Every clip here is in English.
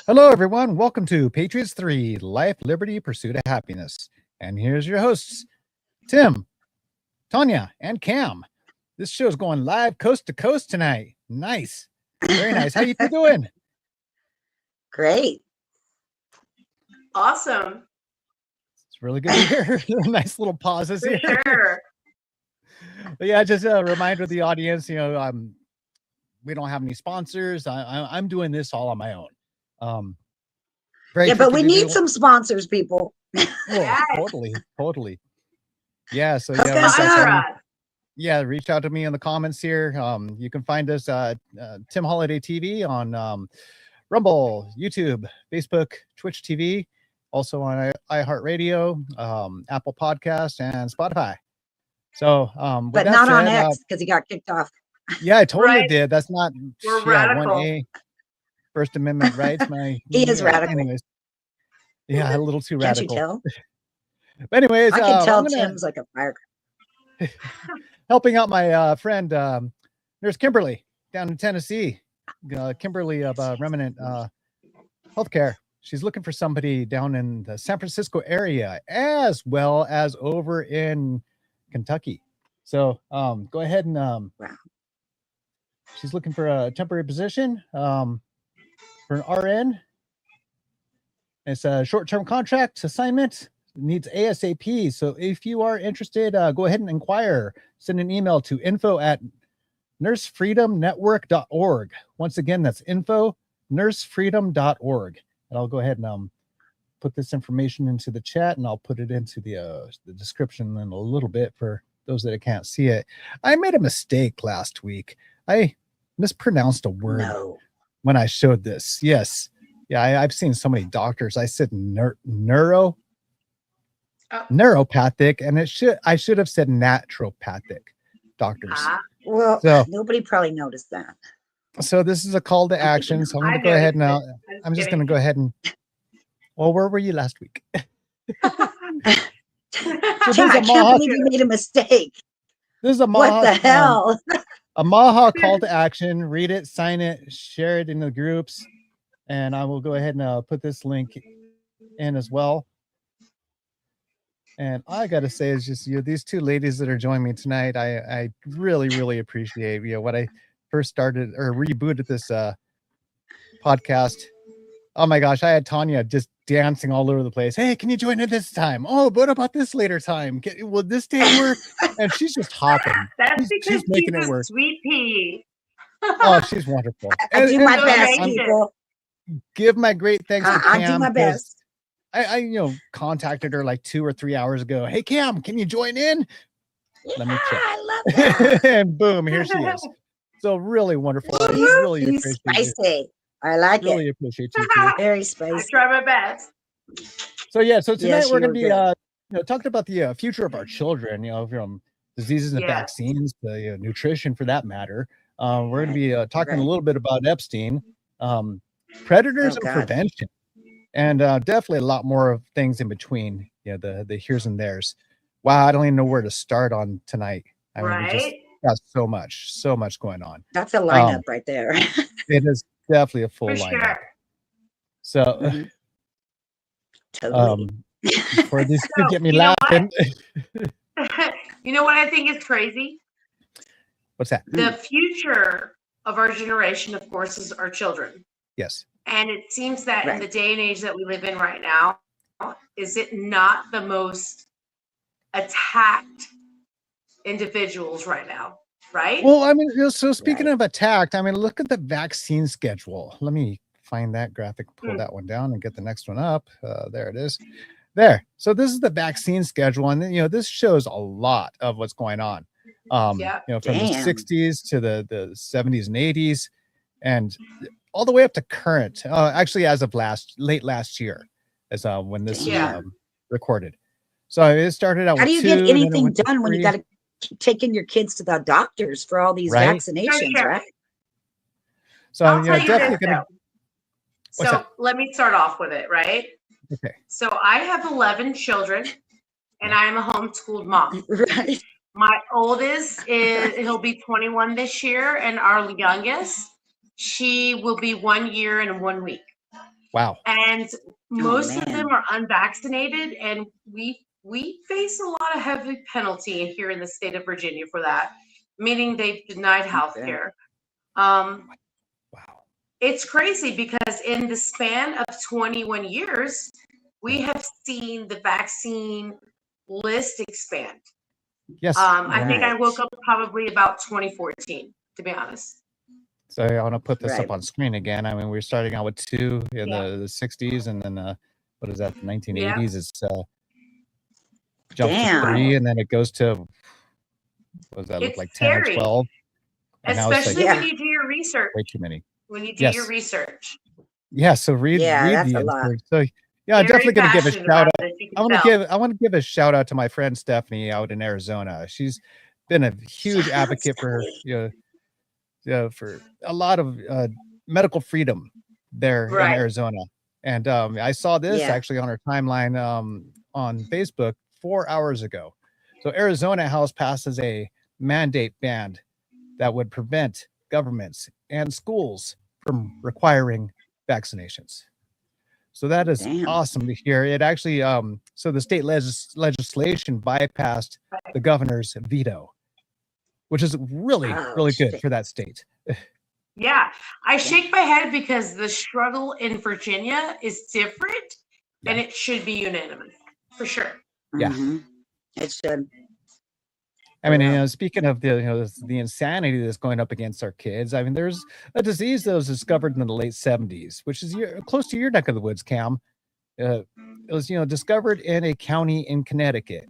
Hello, everyone. Welcome to Patriots 3 Life, Liberty, Pursuit of Happiness. And here's your hosts, Tim, Tanya, and Cam. This show's going live coast to coast tonight. Nice. Very nice. How you two doing? Great. Awesome. It's really good to hear. Nice little pauses For here. sure. But yeah, just a reminder to the audience, we don't have any sponsors. I'm doing this all on my own. Yeah, but we need some sponsors, people. Oh, Yes. totally. Yeah, so Hook yeah, us reach out to up. me. Yeah, reach out to me in the comments here. You can find us Tim Holliday TV on Rumble, YouTube, Facebook, Twitch TV, also on iHeartRadio, Apple Podcast, and Spotify. So, with But that not on said, X because he got kicked off. yeah, I totally Right. did. That's not We're radical. 1A First Amendment rights. He is radical. Anyways, yeah, a little too Can't you radical. tell? But anyways, I can tell I'm gonna Tim's like a firecracker. helping out my friend Nurse Kimberly down in Tennessee. Kimberly of Remnant Healthcare. She's looking for somebody down in the San Francisco area as well as over in Kentucky. So go ahead and Wow. she's looking for a temporary position for an RN. It's a short-term contract assignment. It needs ASAP. So if you are interested, go ahead and inquire. Send an email to info@nursefreedomnetwork.org. Once again, that's info@nursefreedom.org. And I'll go ahead and put this information into the chat, and I'll put it into the description in a little bit for those that can't see it. I made a mistake last week. I mispronounced a word No. when I showed this. Yes. Yeah, I've seen so many doctors. I said neuropathic, and I should have said naturopathic doctors. Well, So- nobody probably noticed that. So this is a call to action. So I'm going to go ahead and I'm just going to go ahead and. Well, where were you last week? Tim, there's I a can't Maha- believe you made a mistake. This is a What Maha, the hell? a Maha call to action. Read it, sign it, share it in the groups, and I will go ahead and put this link in as well. And all I got to say is just these two ladies that are joining me tonight. I really appreciate when I first started or rebooted this podcast. Oh my gosh, I had Tanya just dancing all over the place. Hey, can you join it this time? Oh, what about this later time? Will this day work? And she's just hopping. That's She's because making she's it a work. sweet pea. Oh, she's wonderful. I do my And best, I'm- people. give my great thanks to Cam. I do my 'cause best. I contacted her like 2 or 3 hours ago. Hey, Cam, can you join in? Let me Yeah, check. I love that. And boom, here she is. So really wonderful. I really He's appreciate you. spicy. I like Really it. appreciate you too. Very I spicy. try my best. So yeah, so tonight Yes, we're you going to were be talking about the future of our children. From diseases and Yes. vaccines to nutrition, for that matter. We're going to be talking a Right. little bit about Epstein, predators Oh, and God. prevention, and definitely a lot more of things in between. The here's and there's. Wow, I don't even know where to start on tonight. I mean, we just Right? got so much going on. That's a lineup right there. It is definitely a full For lineup. sure. So, Mhm. Totally. before these two So, get me you know what? laughing. You know what I think is crazy? What's that? The future of our generation, of course, is our children. Yes. And it seems that in Right. the day and age that we live in right now, is it not the most attacked individuals right now? Right? Well, I mean, so speaking Right. of attacked, I mean, look at the vaccine schedule. Let me find that graphic, pull that one down, and get the next one up. There it is. There. So this is the vaccine schedule, and this shows a lot of what's going on. Yeah. From Damn. the 60s to the 70s and 80s, and all the way up to current. Actually, as of late last year, is when this Yeah. is recorded. So it started out. How with do you 2, get and then it anything went to done when you 3. got to keep taking your kids to the doctors for all these Right. vaccinations, sure. right? So I'll tell you definitely this, gonna. though. What's So that? let me start off with it, right? Okay. So I have 11 children, and I am a homeschooled mom. Right. My oldest he'll be 21 this year, and our youngest, she will be 1 year and 1 week. Wow. And most of them are unvaccinated, and we face a lot of heavy penalty here in the state of Virginia for that, meaning they've denied health care. Wow. It's crazy because in the span of 21 years, we have seen the vaccine list expand. Yes. I think I woke up probably about 2014, to be honest. So I want to put this up on screen again. I mean, we're starting out with 2 in the 60s, and then what is that? The 1980s. It's jumps to 3, and then it goes to, what does that look like? 10 scary. or 12. And especially when you do your research. Way too many. When you do your research. Yeah. So read that's the a lot. insert. So yeah, I'm definitely going to give a shout out. I want to give a shout out to my friend Stephanie out in Arizona. She's been a huge advocate for for a lot of medical freedom there in Arizona. And I saw this actually on her timeline on Facebook 4 hours ago. So Arizona House passes a mandate ban that would prevent governments and schools from requiring vaccinations. So that is awesome to hear. It actually, so the state legislation bypassed the governor's veto, which is really good for that state. Yeah, I shake my head because the struggle in Virginia is different, and it should be unanimous for sure. Yeah, it should. I mean, speaking of the insanity that's going up against our kids, I mean, there's a disease that was discovered in the late 70s, which is close to your neck of the woods, Cam. It was discovered in a county in Connecticut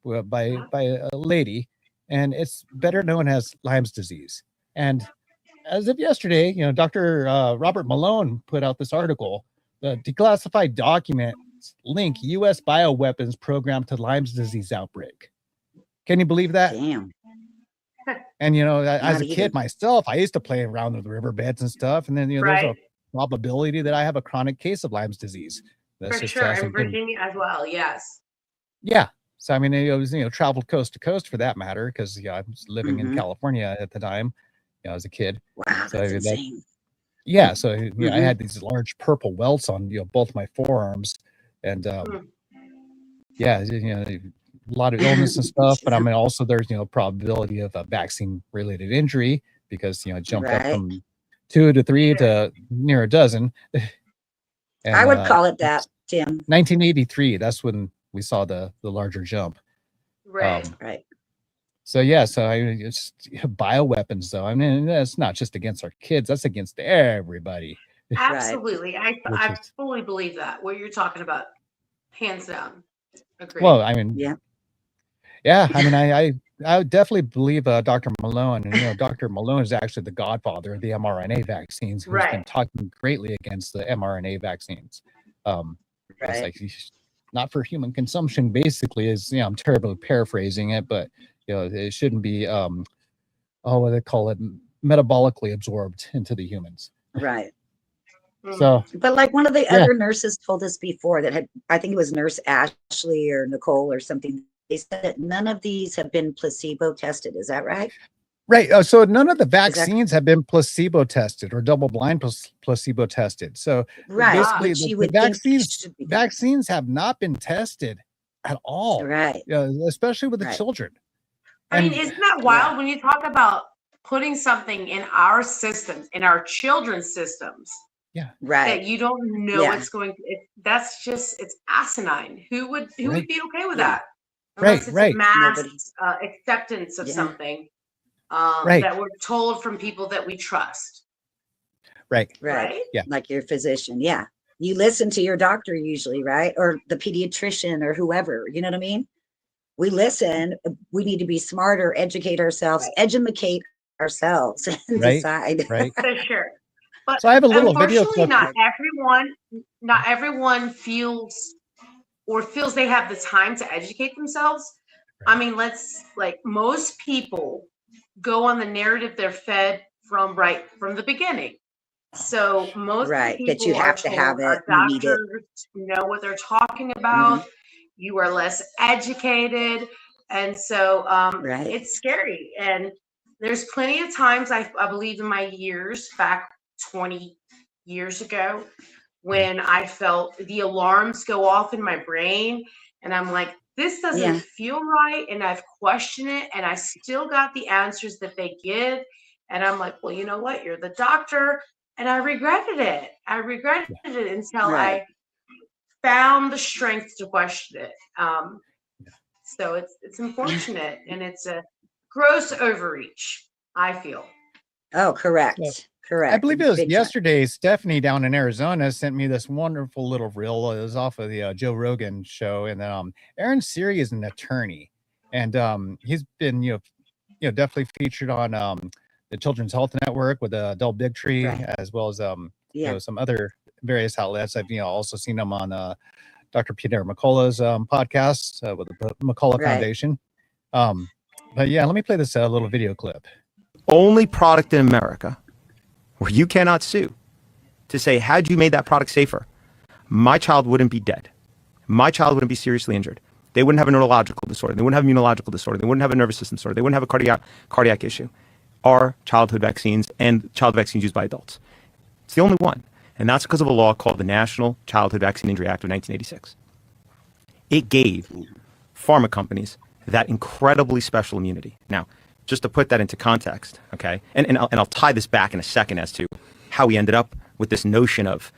by a lady, and it's better known as Lyme's disease. And as of yesterday, Dr. Robert Malone put out this article. The declassified documents link U.S. bioweapons program to Lyme's disease outbreak. Can you believe that? Damn. And as a kid myself, I used to play around with riverbeds and stuff, and then there's a probability that I have a chronic case of Lyme's disease. That's for sure, in Virginia as well. Yes. Yeah. So I mean, it was traveled coast to coast for that matter, because I was living in California at the time. As a kid. Wow, so that's insane. Yeah, so I had these large purple welts on both my forearms, and a lot of illness and stuff. But I mean, also there's probability of a vaccine related injury because it jumped up from 2 to 3 to near a dozen. And, I would call it that, Tim. 1983. That's when we saw the larger jump. Right. So it's bioweapons, though. I mean, that's not just against our kids; that's against everybody. Absolutely, I fully believe that. What you're talking about, hands down. Agreed. Well, I mean, I mean, I definitely believe Dr. Malone, and Dr. Malone is actually the godfather of the mRNA vaccines, who's been talking greatly against the mRNA vaccines. It's like not for human consumption, basically. Is I'm terribly paraphrasing it, but. It shouldn't be what they call it, metabolically absorbed into the humans. Right. So, but like one of the other nurses told us before that I think it was Nurse Ashley or Nicole or something. They said that none of these have been placebo tested. Is that right? Right. So none of the vaccines have been placebo tested or double-blind placebo tested. So basically, the vaccines have not been tested at all. Right. Especially with the children. I mean, isn't that wild when you talk about putting something in our systems, in our children's systems? Yeah. Right. That you don't know what's going to, that's just, it's asinine. Who would be okay with that? Unless it's a mass acceptance of something that we're told from people that we trust. Right. Yeah. Like your physician. Yeah. You listen to your doctor usually, right? Or the pediatrician or whoever, you know what I mean? We listen. We need to be smarter, educate ourselves, educate ourselves, and decide. Right. For sure. But so I have a little video clip. Not everyone feels they have the time to educate themselves. I mean, most people go on the narrative they're fed from the beginning. So most people that you have to have it. Doctors know what they're talking about. You are less educated, and so it's scary. And there's plenty of times I believe in my years back 20 years ago when I felt the alarms go off in my brain, and I'm like, this doesn't feel right, and I've questioned it, and I still got the answers that they give, and I'm like, well, you know what? You're the doctor, and I regretted it. I regretted it until I found the strength to question it. So it's unfortunate, and it's a gross overreach, I feel. Oh, correct. Yeah. Correct. I believe it was Big yesterday. Stephanie down in Arizona sent me this wonderful little reel. It was off of the Joe Rogan show, and Aaron Siri is an attorney, and he's been definitely featured on the Children's Health Network with Adele Bigtree, as well as some other various outlets. I've also seen him on Dr. Peter McCullough's podcast with the McCullough Foundation. But yeah, let me play this little video clip. Only product in America where you cannot sue to say, had you made that product safer, my child wouldn't be dead. My child wouldn't be seriously injured. They wouldn't have a neurological disorder. They wouldn't have immunological disorder. They wouldn't have a nervous system disorder. They wouldn't have a cardiac issue. Are childhood vaccines and child vaccines used by adults. It's the only one. And that's because of a law called the National Childhood Vaccine Injury Act of 1986. It gave pharma companies that incredibly special immunity. Now, just to put that into context, okay, and I'll tie this back in a second as to how we ended up with this notion of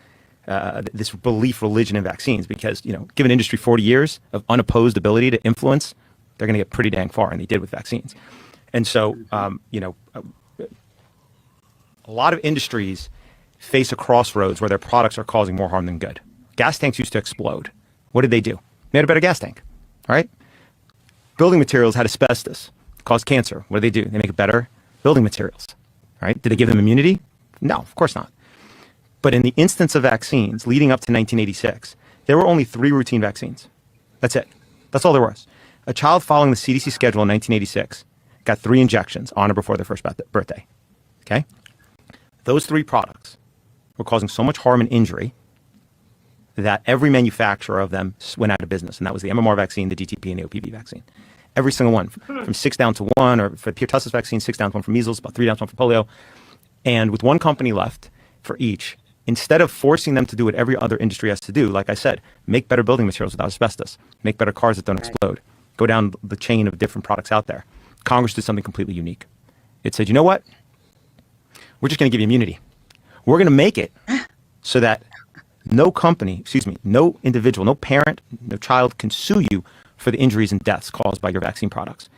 this belief religion in vaccines, because, given industry 40 years of unopposed ability to influence, they're going to get pretty dang far, and they did with vaccines. And so, a lot of industries face a crossroads where their products are causing more harm than good. Gas tanks used to explode. What did they do? They had a better gas tank, right? Building materials had asbestos, caused cancer. What do? They make better building materials, right? Did they give them immunity? No, of course not. But in the instance of vaccines leading up to 1986, there were only 3 routine vaccines. That's it. That's all there was. A child following the CDC schedule in 1986 got 3 injections on or before their first birthday, okay? Those 3 products were causing so much harm and injury that every manufacturer of them went out of business, and that was the MMR vaccine, the DTP, and the OPV vaccine. Every single one, from 6 down to 1, or for the pertussis vaccine, 6 down to 1 for measles, about 3 down to 1 for polio. And with one company left for each, instead of forcing them to do what every other industry has to do, like I said, make better building materials without asbestos, make better cars that don't explode, go down the chain of different products out there, Congress did something completely unique. It said, you know what? We're just going to give you immunity. We're going to make it so that no company, no individual, no parent, no child can sue you for the injuries and deaths caused by your vaccine products.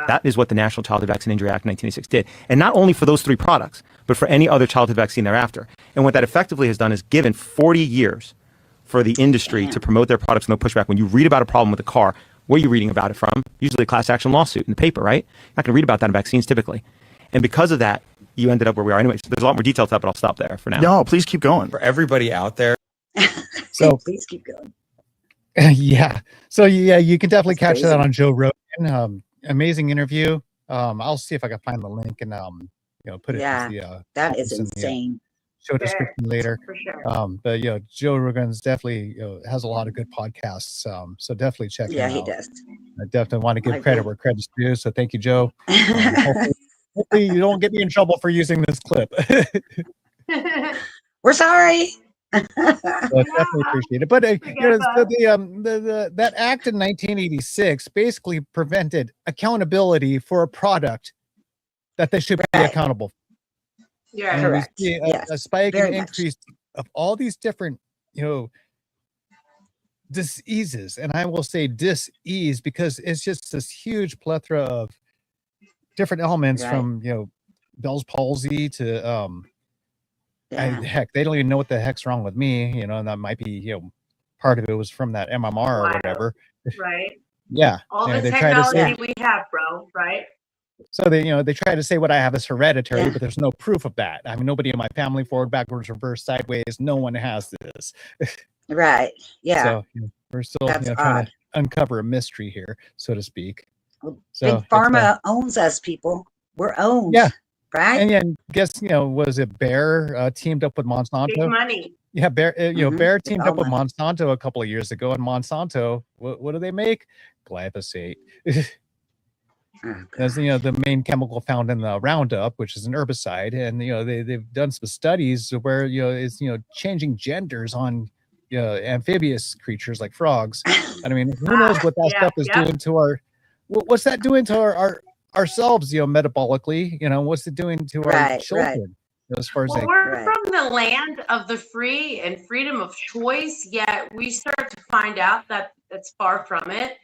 That is what the National Childhood Vaccine Injury Act 1986 did. And not only for those 3 products, but for any other childhood vaccine thereafter. And what that effectively has done is given 40 years for the industry to promote their products with no pushback. When you read about a problem with a car, where are you reading about it from? Usually a class action lawsuit in the paper, right? You're not going to read about that in vaccines typically. And because of that, you ended up where we are. Anyway, so there's a lot more detail to that, but I'll stop there for now. No, please keep going. For everybody out there. So please keep going. Yeah. So yeah, you can definitely That's catch that crazy. on Joe Rogan. Amazing interview. I'll see if I can find the link and put it in the That is in the, insane. show description later. For sure. But Joe Rogan's definitely has a lot of good podcasts. So definitely check him out. Yeah, he does. I definitely want to give I credit agree. where credit's due. So thank you, Joe. Hopefully you don't get me in trouble for using this clip. We're sorry. So definitely appreciate it. But that act in 1986 basically prevented accountability for a product that they should be accountable for. Yeah, And correct. we see Yes, a spike very and much. increase of all these different, diseases. And I will say dis-ease because it's just this huge plethora of different elements from, Bell's palsy to, heck, they don't even know what the heck's wrong with me, and that might be, part of it was from that MMR or whatever. right. Yeah. All Yeah, the they try to technology say, we have, bro, right? so they try to say what I have is hereditary, but there's no proof of that. I mean, nobody in my family, forward, backwards, reverse, sideways, no one has this. Right. Yeah. So we're still That's trying odd. to uncover a mystery here, so to speak. Well, So Big Pharma owns us, people. We're owned. Yeah. Right. and then guess was it Bayer teamed up with Big Monsanto? money. Yeah, Bayer Bayer Big teamed up with money. Monsanto a couple of years ago, and Monsanto, what do they make? Glyphosate. As the main chemical found in the Roundup, which is an herbicide, and they've done some studies where it's changing genders on amphibious creatures like frogs. And I mean, who knows what that stuff is doing to what's that doing to ourselves, metabolically? What's it doing to our children? As far as we're from the land of the free and freedom of choice, yet we start to find out that it's far from it.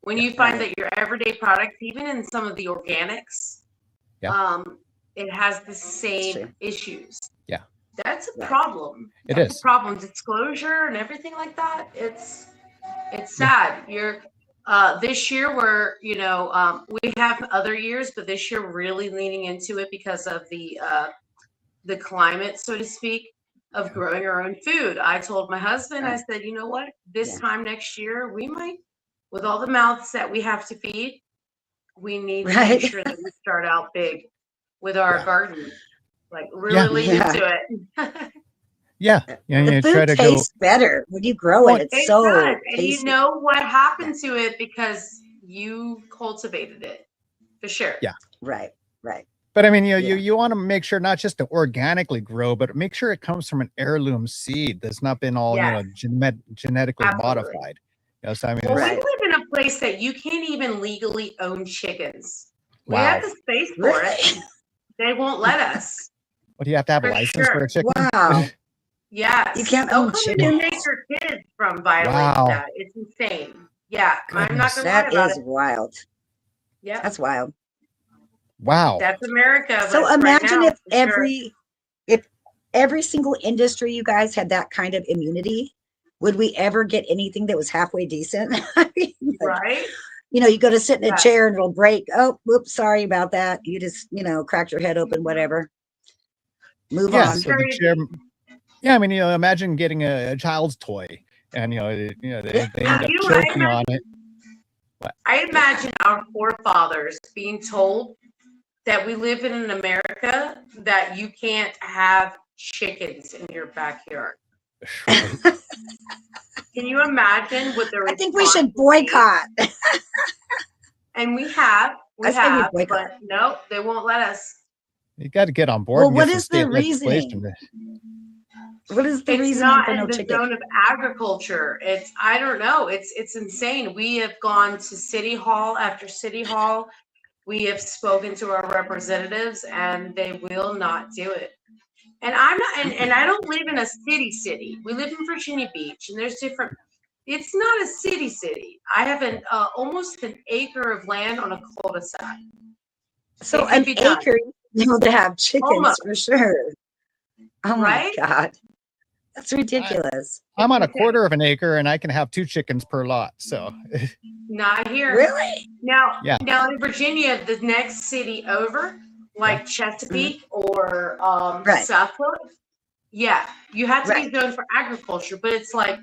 When you find that your everyday products, even in some of the organics, it has the same issues. Yeah. That's a problem. It's a problem. Disclosure and everything like that. It's sad. You're this year we have other years, but this year we're really leaning into it because of the climate, so to speak, of growing our own food. I told my husband, I said, you know what, this time next year, we might, with all the mouths that we have to feed, we need to make sure that we start out big with our garden, like really lean into it. The food tastes better when you grow it. It's so does. And tasty. you know what happened to it because you cultivated it, for sure. Yeah. Right. But I mean, you want to make sure not just to organically grow, but make sure it comes from an heirloom seed that's not been all genetically modified. So I mean, we live in a place that you can't even legally own chickens. We have the space for it. They won't let us. What do you have to have a license for a chicken? Wow. Yes. You can't own chickens. And make your kids from violating that. It's insane. Yeah. Goodness. I'm not going to lie about it. That is wild. Yeah. That's wild. Wow. That's America. So imagine if every single industry you guys had that kind of immunity, would we ever get anything that was halfway decent? I mean, right. You go to sit in a chair and it'll break. Oh, whoops, sorry about that. You just, cracked your head open, whatever. Move on. So the chair, I mean, imagine getting a child's toy and they end up choking on it. I imagine our forefathers being told that we live in an America that you can't have chickens in your backyard. Can you imagine what the I think we should boycott. And we have, but no, they won't let us. You got to get on board. Well, what is the reasoning? What is the reason for no chicken? It's not in the zone of agriculture. I don't know. It's insane. We have gone to city hall after city hall. We have spoken to our representatives, and they will not do it. And I'm not, and I don't live in a city. We live in Virginia Beach, and there's different. It's not a city. I have almost an acre of land on a cul-de-sac. So an acre, to have chickens for sure. Oh my God. That's ridiculous. I'm on a quarter of an acre and I can have 2 chickens per lot. So not here. Really? Now in Virginia, the next city over, like Chesapeake or Suffolk, you have to be zoned for agriculture, but it's like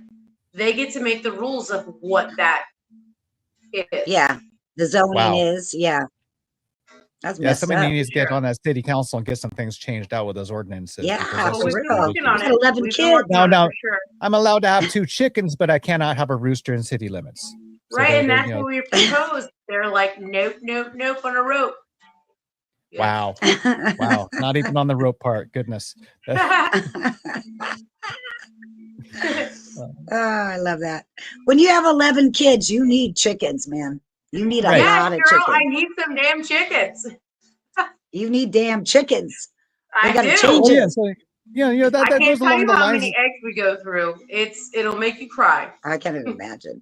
they get to make the rules of what that is. Yeah. The zoning is, That's somebody needs to get on that city council and get some things changed out with those ordinances. Yeah, we're working on it. 11 kids. Now, I'm allowed to have 2 chickens, but I cannot have a rooster in city limits. Right, and that's what we proposed. They're like, nope on a rope. Yeah. Wow. Not even on the rope part. Goodness. I love that. When you have 11 kids, you need chickens, man. You need a lot of chickens. I need some damn chickens. You need damn chickens. I gotta do. change it. That goes along the lines. How many eggs we go through. It'll make you cry. I can't even imagine.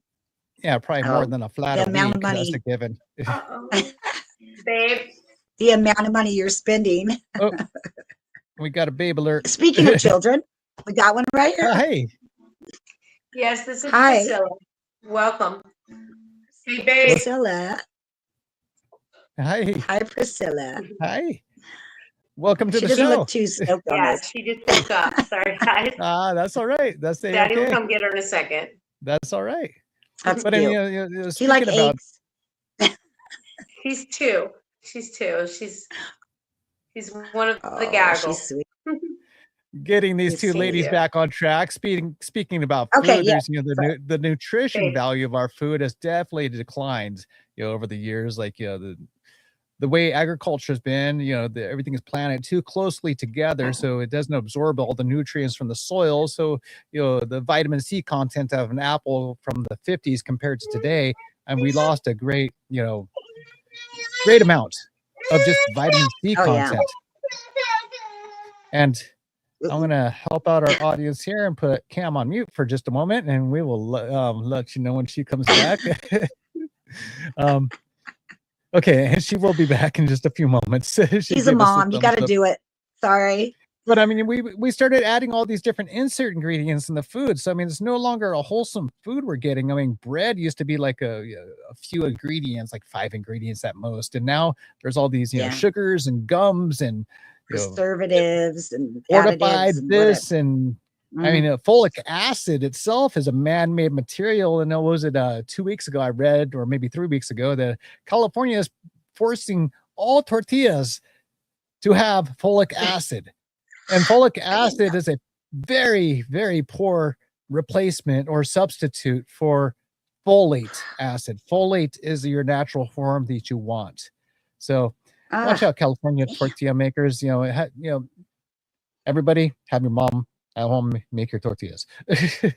Yeah, probably more than a flat the amount of money. That's a given. Babe. The amount of money you're spending. Oh, we got a babe alert. Speaking of children, we got one right here. Hey. Yes, this is Priscilla. Welcome. Hey, babe. Priscilla. Hi. Hi, Priscilla. Hi. Welcome to the show. She doesn't look too stoked on this. She just woke up. Sorry, guys. That's all right. That's the Daddy will come get her in a second. That's all right. That's but cute. She like eggs. She's 2. She's 2. She's one of the gaggle. She's sweet. Getting these 2 ladies back on track. Speaking about food, the nutrition value of our food has definitely declined, over the years. Like, the way agriculture has been, everything is planted too closely together, so it doesn't absorb all the nutrients from the soil. So, the vitamin C content of an apple from the 50s compared to today, and we lost a great amount of just vitamin C content. And I'm going to help out our audience here and put Cam on mute for just a moment, and we will let you know when she comes back. Okay, and she will be back in just a few moments. She's a mom. You got to do it. Sorry. But I mean, we started adding all these different insert ingredients in the food. So I mean, it's no longer a wholesome food we're getting. I mean, bread used to be like a few ingredients, like 5 ingredients at most, and now there's all these sugars and gums and preservatives and fortified and this and I mean, folic acid itself is a man-made material. And was it 2 weeks ago I read, or maybe 3 weeks ago, that California is forcing all tortillas to have folic acid. And folic acid is a very, very poor replacement or substitute for folate acid. Folate is your natural form that you want. So watch out, California tortilla makers. Everybody have your mom at home make your tortillas. They're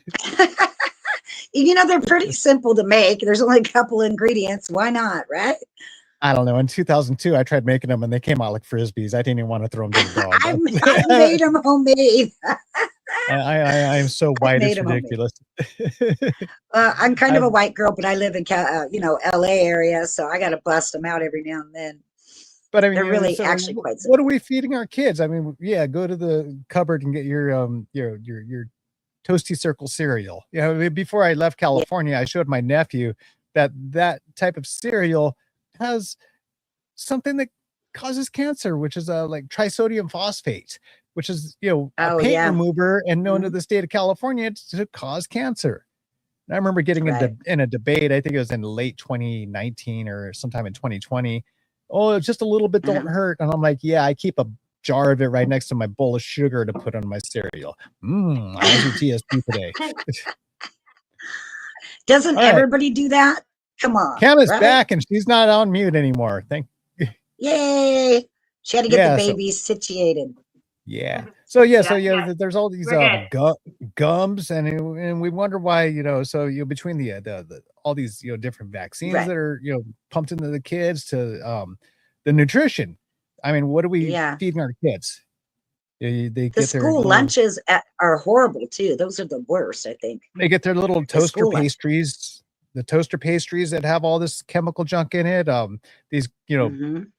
pretty simple to make. There's only a couple ingredients. Why not, right? I don't know. In 2002, I tried making them and they came out like Frisbees. I didn't even want to throw them to the dog. I made them homemade. I am so white, it's ridiculous. I'm kind of a white girl, but I live in LA area, so I got to bust them out every now and then. But I mean, they're really actually quite simple. What are we feeding our kids? I mean, go to the cupboard and get your Toasty Circle cereal. Before I left California, I showed my nephew that type of cereal has something that causes cancer, which is like trisodium phosphate, which is a paint remover and known to the state of California to cause cancer. And I remember getting in a debate. I think it was in late 2019 or sometime in 2020. Oh, just a little bit don't hurt. And I'm like, yeah, I keep a jar of it right next to my bowl of sugar to put on my cereal. I was in TSP today. Doesn't everybody do that? Come on. Cam is back and she's not on mute anymore. Yay. She had to get the baby situated. Yeah. So there's all these gums and we wonder why, between the all these different vaccines that are pumped into the kids to the nutrition. I mean, what are we feeding our kids? The school lunches are horrible too. Those are the worst, I think. They get their little toaster pastries, the toaster pastries that have all this chemical junk in it. These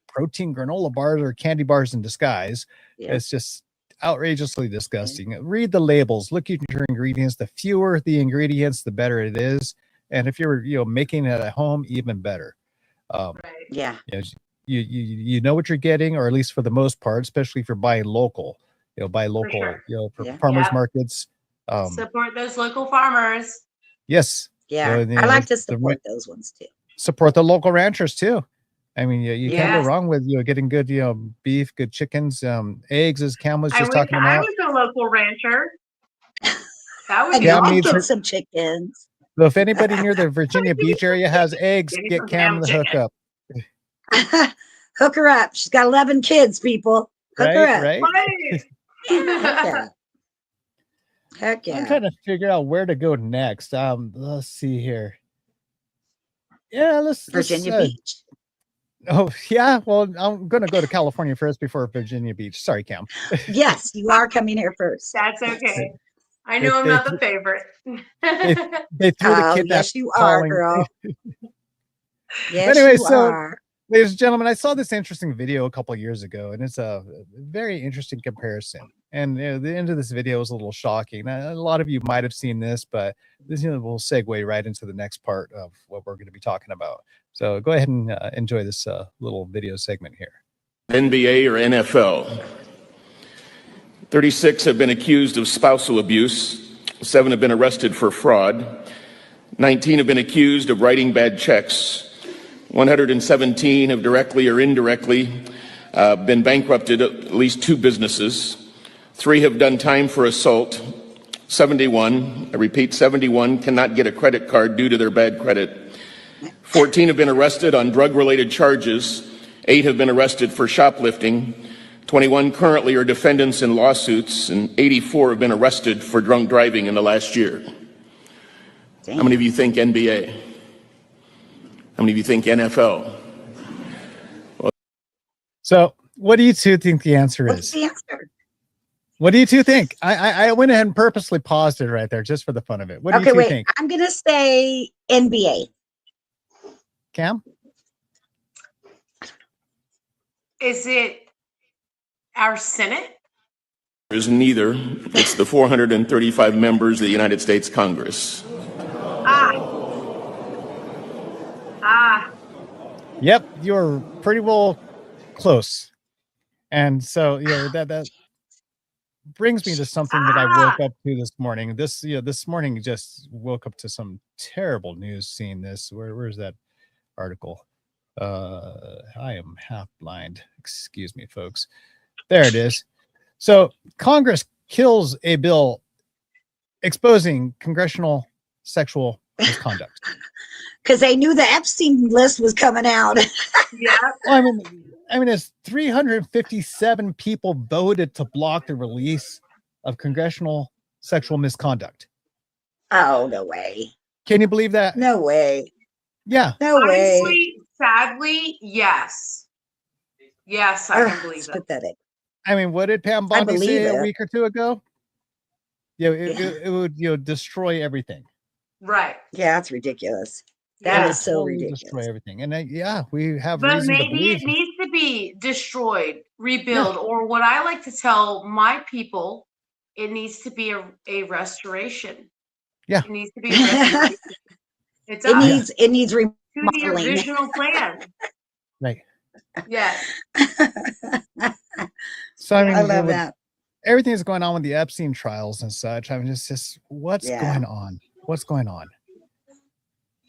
protein granola bars or candy bars in disguise. It's just outrageously disgusting. Read the labels, look at your ingredients. The fewer the ingredients, the better it is. And if you're making it at home, even better. You know what you're getting, or at least for the most part, especially if you're buying local. Buy local. For farmers markets. Support those local farmers. Yes. Yeah, I like to support those ones too. Support the local ranchers too. I mean, you can't go wrong with getting good, beef, good chickens, eggs, as Cam was just talking about. I was a local rancher. That would be get some chickens. So if anybody near the Virginia Beach area has eggs, get Cam the hookup. Hook her up. She's got 11 kids, people. Hook her up. Right? Heck yeah. I'm trying to figure out where to go next. Let's see here. Yeah, let's Virginia Beach. Oh, yeah. Well, I'm going to go to California first before Virginia Beach. Sorry, Cam. Yes, you are coming here first. That's okay. I know I'm not the favorite. They threw the kid yes, you are, girl. Yes, anyway, you are. Ladies and gentlemen, I saw this interesting video a couple of years ago, and it's a very interesting comparison. And the end of this video was a little shocking. Now, a lot of you might have seen this, but this will segue right into the next part of what we're going to be talking about. So go ahead and enjoy this little video segment here. NBA or NFL. 36 have been accused of spousal abuse. 7 have been arrested for fraud. 19 have been accused of writing bad checks. 117 have directly or indirectly been bankrupted at least 2 businesses. 3 have done time for assault. 71, I repeat, 71 cannot get a credit card due to their bad credit. 14 have been arrested on drug-related charges. 8 have been arrested for shoplifting. 21 currently are defendants in lawsuits, and 84 have been arrested for drunk driving in the last year. Damn. How many of you think NBA? How many of you think NFL? So what do you two think the answer What's is? the answer? What do you two think? I went ahead and purposely paused it right there just for the fun of it. What do you two think? I'm going to say NBA. Cam? Is it our Senate? There's neither. It's the 435 members of the United States Congress. Yep, you're pretty well close. And so, that brings me to something that I woke up to this morning. This morning just woke up to some terrible news seeing this. Where's that article? I am half blind. Excuse me, folks. There it is. So Congress kills a bill exposing congressional sexual misconduct. Because they knew the Epstein list was coming out. Yeah. Well, I mean, it's 357 people voted to block the release of congressional sexual misconduct. Oh, no way. Can you believe that? No way. Yeah. No way. Honestly, sadly, yes. Yes, I can believe It's it. pathetic. I mean, what did Pam Bondi believe say a it. week or two ago? It would destroy everything. Right. Yeah, that's ridiculous. It That would is so totally ridiculous. destroy everything. And we have But reason to maybe believe it needs to be destroyed, rebuild, or what I like to tell my people, it needs to be a restoration. Yeah. It needs to be a restoration. It does. It needs To the remodeling. original plan. Right. Yes. So I mean, I love that. everything that's going on with the Epstein trials and such. I mean, it's just what's going on? What's going on?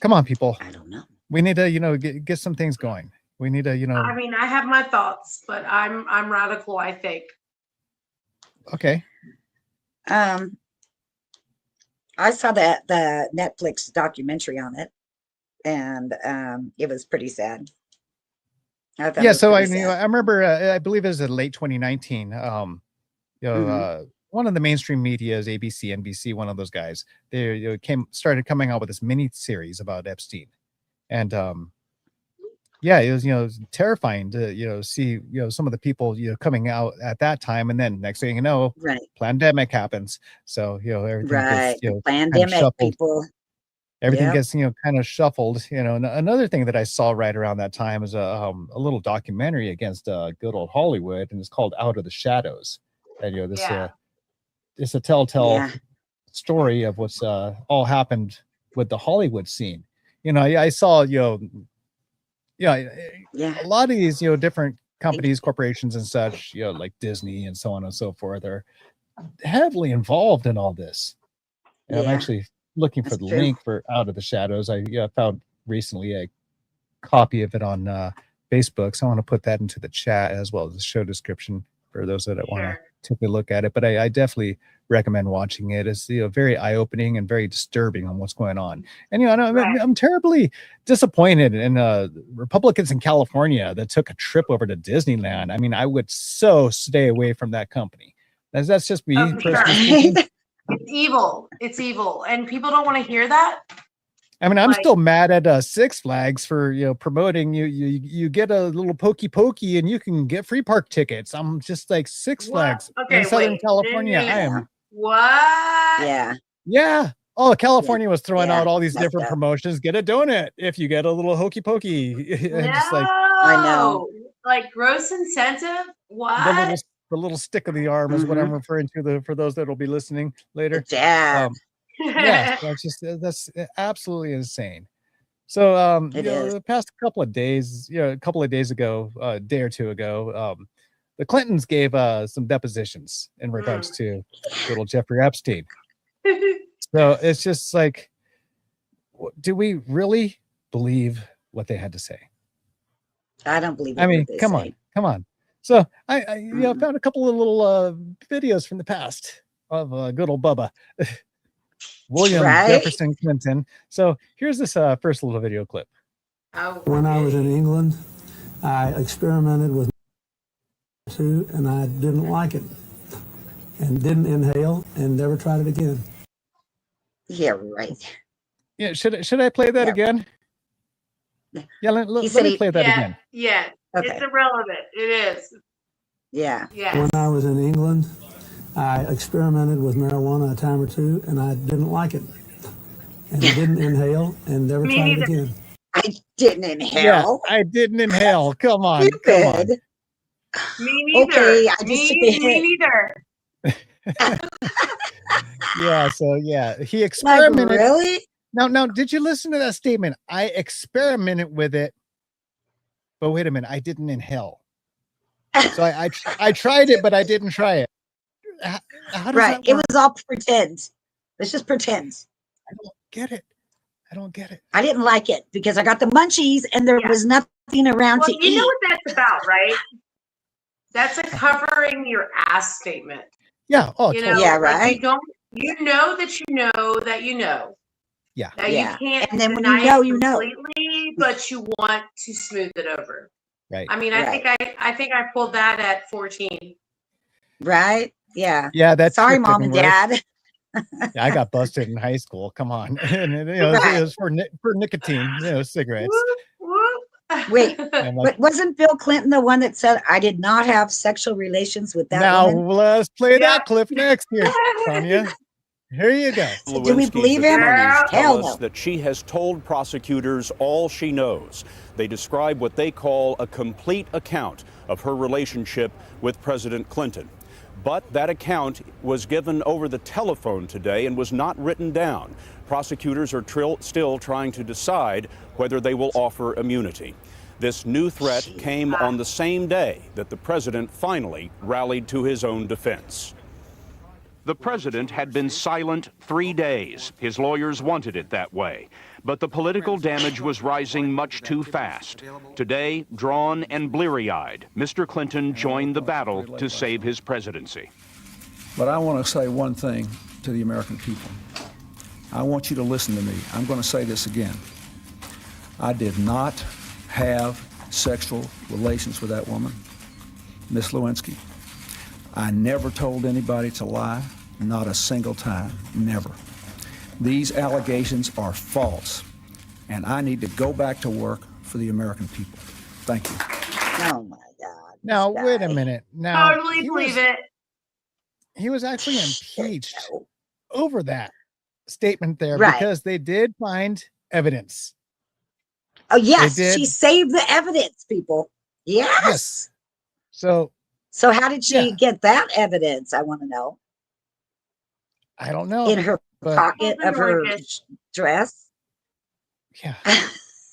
Come on, people. I don't know. We need to, get some things going. We need to, I mean, I have my thoughts, but I'm radical, I think. Okay. I saw the Netflix documentary on it, and it was pretty sad. I thought it Yeah. was So pretty sad. I remember, I believe it was in late 2019. One of the mainstream medias, ABC, NBC, one of those guys, they started coming out with this mini series about Epstein, and it was terrifying to see some of the people coming out at that time, and then next thing you know, Right. pandemic happens. So everything Right. gets Pandemic people. everything Yep. gets kind of shuffled. Another thing that I saw right around that time is a little documentary against good old Hollywood, and it's called Out of the Shadows. And this it's a telltale story of what's all happened with the Hollywood scene. I saw a lot of these different companies, corporations and such, like Disney and so on and so forth, are heavily involved in all this. And I'm actually looking for the link for Out of the Shadows. I found recently a copy of it on Facebook, so I want to put that into the chat as well as the show description for those that want to take a look at it. But I definitely recommend watching it. It's very eye-opening and very disturbing on what's going on. And I'm terribly disappointed in Republicans in California that took a trip over to Disneyland. I mean, I would so stay away from that company. That's just me personally. It's evil. It's evil, and people don't want to hear that. I mean, I'm still mad at Six Flags for promoting you get a little pokey and you can get free park tickets. I'm just like Six Flags in Southern California. I am what? Yeah. Oh, California was throwing out all these different promotions. Get a donut if you get a little hokey pokey. Just like, I know. Like gross incentive. What? The little stick of the arm is what I'm referring to. For those that will be listening later. That's absolutely insane. So the past couple of days, a day or two ago, the Clintons gave some depositions in regards to little Jeffrey Epstein. So it's just like, do we really believe what they had to say? I don't believe it. I mean, come on. So I found a couple of little videos from the past of good old Bubba. William Jefferson Clinton. So here's this first little video clip. When I was in England, I experimented with too, and I didn't like it, and didn't inhale, and never tried it again. Yeah, right. Yeah, should I play that again? Yeah, let me play that again. Yeah, Okay. It's irrelevant. It is. Yeah. Yes. When I was in England, I experimented with marijuana a time or two, and I didn't like it, and didn't inhale, and never Me tried it neither. again. I didn't inhale. Yeah, I didn't inhale. Come on, come on. Stupid. Me neither. Okay, I just took a Me hit. neither. Yeah, so yeah, he Like, experimented. really? Now, did you listen to that statement? I experimented with it, but wait a minute, I didn't inhale. So I tried it, but I didn't try it. How does Right. that It work? was all pretend. Let's just pretend. I don't get it. I don't get it. I didn't like it because I got the munchies and there Yeah. was nothing around Well, to you eat. know what that's about, right? That's a covering your ass statement. Yeah. Oh, You know, totally. Yeah, like right. you don't. You know that you know that you know. Yeah. That Yeah. you can't And then when deny you know, it you know. completely, but you want to smooth it over. Right. I mean, Right. I think I pulled that at 14. Right? Yeah. Yeah, that Sorry, trick mom didn't and work. dad. Yeah, I got busted in high school. Come on. And it was for nicotine, cigarettes. Whoop, whoop. Wait, And like, but wasn't Bill Clinton the one that said, I did not have sexual relations with that now woman? let's play Yeah. that clip next here, Tanya. Here you go. So do we Lewinsky's believe him? attorneys Hell tell no. us that she has told prosecutors all she knows. They describe what they call a complete account of her relationship with President Clinton. But that account was given over the telephone today and was not written down. Prosecutors are still trying to decide whether they will offer immunity. This new threat came on the same day that the president finally rallied to his own defense. The president had been silent 3 days. His lawyers wanted it that way. But the political damage was rising much too fast. Today, drawn and bleary-eyed, Mr. Clinton joined the battle to save his presidency. But I want to say one thing to the American people. I want you to listen to me. I'm going to say this again. I did not have sexual relations with that woman, Miss Lewinsky. I never told anybody to lie, not a single time, never. These allegations are false, and I need to go back to work for the American people. Thank you. Oh my God. Now, this wait a guy. minute. Now, Totally believe it. he was actually impeached over that statement there Right. because they did find evidence. Oh, yes. They did. She saved the evidence, people. Yes. So So how did she Yeah. get that evidence? I want to know. I don't know. In her but- pocket Open of her mortgage. dress? Yeah.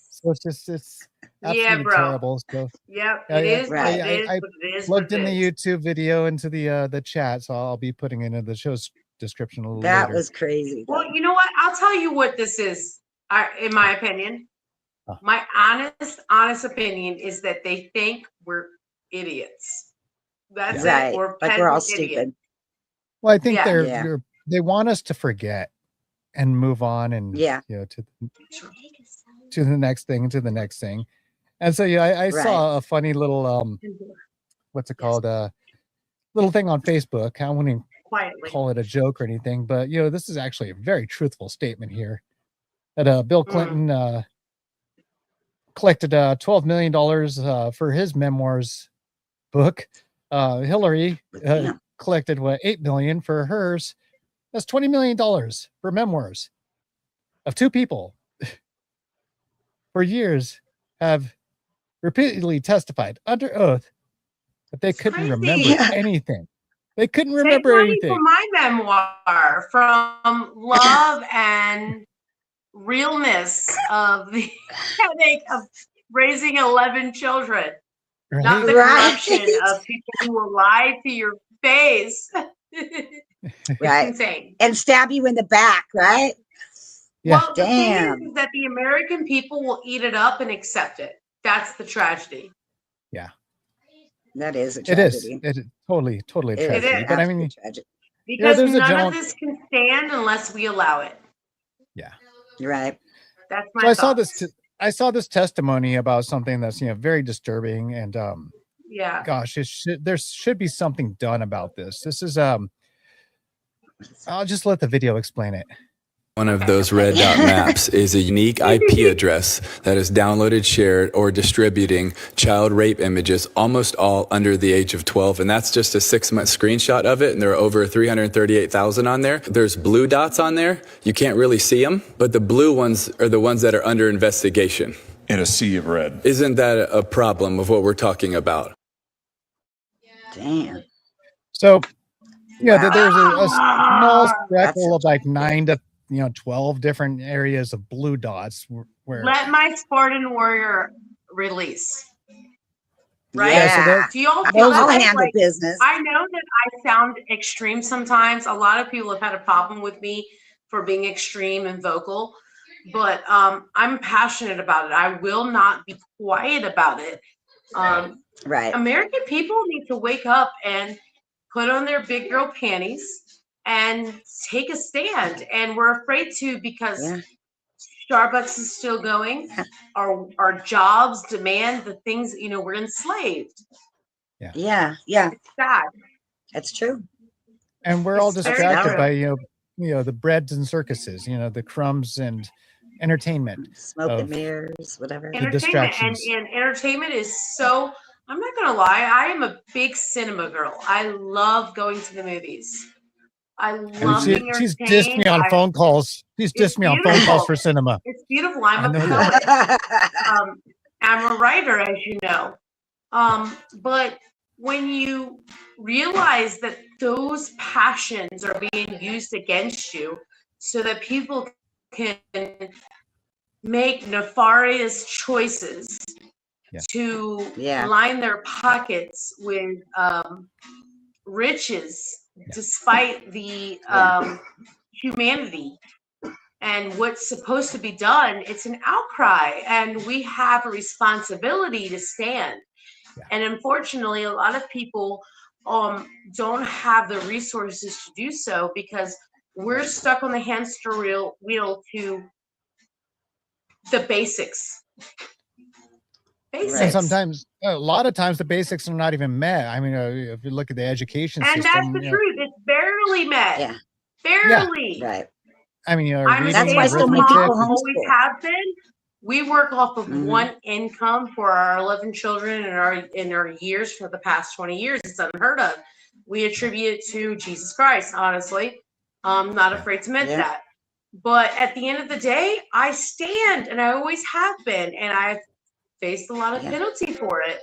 So it's absolutely Yeah, bro. terrible. So Yep, Yeah, it yeah. is. Right. It is. I What it is. plugged what in it the is. YouTube video into the chat, so I'll be putting it in the show's description a little That later. was crazy. Well, though. you know what? I'll tell you what this is. In my opinion, Huh. my honest opinion is that they think we're idiots. That's Right. it. We're Like we're all peasant idiots. stupid. Well, I think Yeah. Yeah. they want us to forget and move on and Yeah. to the next thing, to the next thing. And so yeah, I Right. saw a funny little what's it called? Little thing on Facebook. I wouldn't Quietly. call it a joke or anything, but this is actually a very truthful statement here. That Bill Clinton collected $12 million for his memoirs book. Hillary Yeah. collected $8 million for hers. That's $20 million for memoirs of two people for years have repeatedly testified under oath that they couldn't crazy. remember Yeah. anything. They couldn't Take remember money anything. for my memoir from love and realness of the headache of raising 11 children. Not the Right. corruption of people who will lie to your face. It's Right. insane. And stab you in the back, right? Yeah. Well, the thing Damn. is that the American people will eat it up and accept it. That's the tragedy. That is a It tragedy. is. It is totally a It tragedy. is But I absolutely mean, tragic. Because there's a none gentleman- of this can stand unless we allow it. yeah. Right. That's my So I saw thoughts. I saw this testimony about something that's very disturbing, and Yeah. gosh, there should be something done about this. This is I'll just let the video explain it. One of those red dot maps is a unique IP address that is downloaded, shared, or distributing child rape images, almost all under the age of 12. And that's just a 6-month screenshot of it. And there are over 338,000 on there. There's blue dots on there. You can't really see them, but the blue ones are the ones that are under investigation. In a sea of red. Isn't that a problem of what we're talking about? Damn. So, yeah, there's a small speckle of like 9 to 12 different areas of blue dots where Let my Spartan warrior release. Right? Yeah. Do y'all feel I'll that? handle business. I know that I sound extreme sometimes. A lot of people have had a problem with me for being extreme and vocal, but I'm passionate about it. I will not be quiet about it. Right. American people need to wake up and put on their big girl panties and take a stand. And we're afraid to because Starbucks is still going. Our jobs demand the things, we're enslaved. Yeah. It's sad. That's true. And we're all It's very distracted true. by the breads and circuses, the crumbs and entertainment. Smoke and of mirrors, whatever. Entertainment distractions. and entertainment is so. I'm not gonna lie. I am a big cinema girl. I love going to the movies. I love being She's entertained. dissed me on phone calls. She's dissed me on phone calls beautiful. for cinema. It's beautiful. I'm I a know poet. I'm a writer, as you know. But when you realize that those passions are being used against you so that people can make nefarious choices to line their pockets with riches despite the humanity and what's supposed to be done, it's an outcry, and we have a responsibility to stand. And unfortunately, a lot of people don't have the resources to do so because we're stuck on the hamster wheel to the basics. And sometimes, a lot of times, the basics are not even met. I mean, if you look at the education and system, that's the truth. It's barely met. Yeah. Barely. Right. I mean, I'm a That's why so many stay-at-home people mom, always homeschool. have been. We work off of one income for our 11 children in our years for the past 20 years. It's unheard of. We attribute it to Jesus Christ, honestly. I'm not afraid to admit that. But at the end of the day, I stand, and I always have been, and I've faced a lot of penalty for it.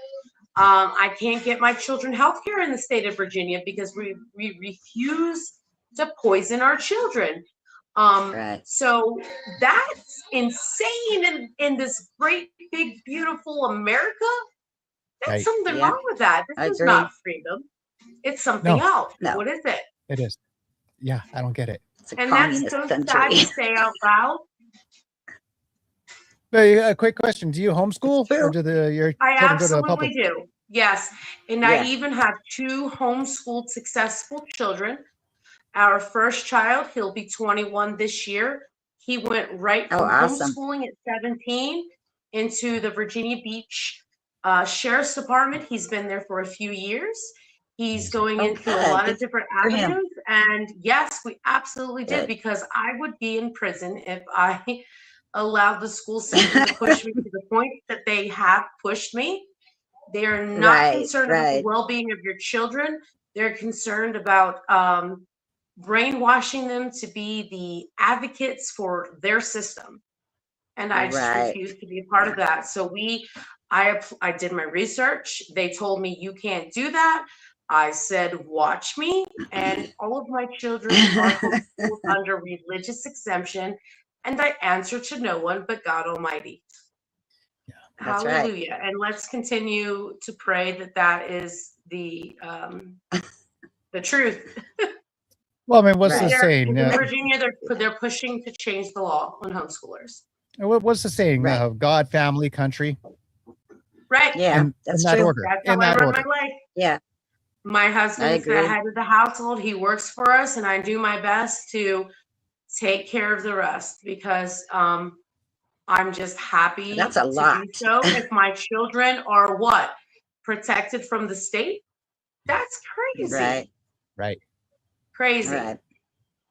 I can't get my children health care in the state of Virginia because we refuse to poison our children. So that's insane in this great, big, beautiful America. That's something wrong with that. This is not freedom. It's something else. No. What is it? it is. Yeah, I don't get it. It's a And that's communist so sad country. to say out loud. But a quick question: do you homeschool, or do your I children go to a public? absolutely do. Yes. And I even have 2 homeschooled successful children. Our first child, he'll be 21 this year. He went right from homeschooling at 17 into the Virginia Beach Sheriff's Department. He's been there for a few years. He's going into a lot of different avenues. And yes, we absolutely did, because I would be in prison if I allowed the school system to push me to the point that they have pushed me. They are not concerned with the well-being of your children. They're concerned about brainwashing them to be the advocates for their system. And I just refuse to be a part of that. So I did my research. They told me, you can't do that. I said, watch me. And all of my children are homeschooled under religious exemption. And I answer to no one but God Almighty. That's Hallelujah. And let's continue to pray that is the truth. Well, I mean, what's the saying? In Virginia, they're pushing to change the law on homeschoolers. What's the saying? God, family, country. Right. Yeah, that's in that order. That's how I run my life. Yeah. My husband's the head of the household. He works for us, and I do my best to take care of the rest, because I'm just happy That's a to lot. do so. If my children are what? Protected from the state? That's crazy. Right. Right. Crazy. Right.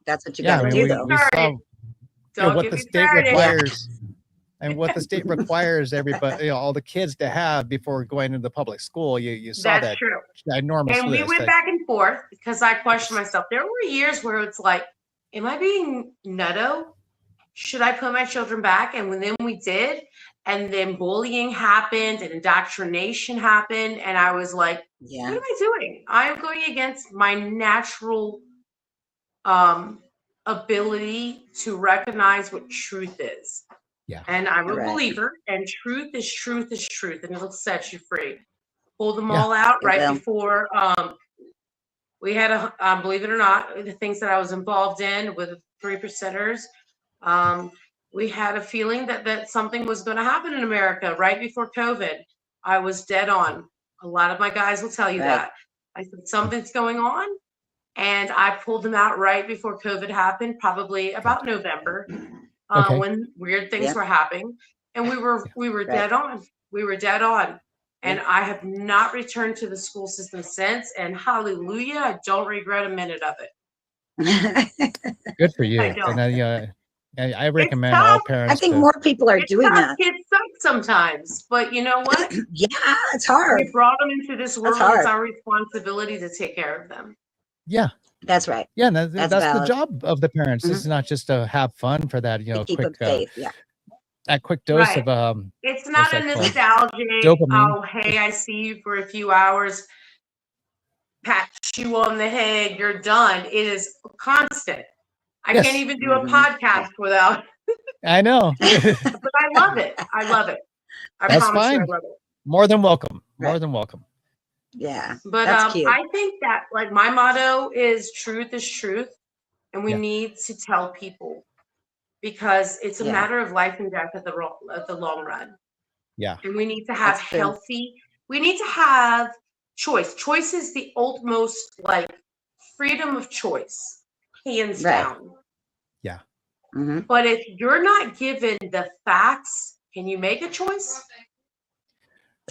That's what you Yeah, got to do, though. we saw Don't what get the me state started. requires and what the state requires everybody, all the kids to have before going into the public school. You saw That's that true. enormous And we list. went back and forth because I questioned myself. There were years where it's like, am I being nutto? Should I put my children back? And then we did. And then bullying happened and indoctrination happened. And I was like, what am I doing? I'm going against my natural ability to recognize what truth is. Yeah. And I'm a believer, and truth is truth is truth, and it'll set you free. Pull them all out right before we had believe it or not, the things that I was involved in with 3%ers. We had a feeling that something was going to happen in America right before COVID. I was dead on. A lot of my guys will tell you that. I said, something's going on. And I pulled them out right before COVID happened, probably about November, when weird things were happening. And we were dead on. We were dead on. And I have not returned to the school system since. And hallelujah, I don't regret a minute of it. Good for you. And I recommend all parents. I think more people are doing that. Kids suck sometimes, but you know what? Yeah, it's hard. We brought them into this world. It's our responsibility to take care of them. Yeah. That's right. Yeah, that's the job of the parents. It's not just to have fun for that, keep them safe. That quick dose of it's not a nostalgic dopamine. Oh, hey, I see you for a few hours, pat you on the head, you're done. It is constant. I can't even do a podcast without I know. but I love it. I love it. That's fine. I love it. More than welcome. More than welcome. Yeah. But that's cute. I think that like my motto is truth is truth. And we need to tell people because it's a matter of life and death at the long run. Yeah. And we need to have we need to have choice. Choice is the utmost like freedom of choice, hands down. Yeah. But if you're not given the facts, can you make a choice?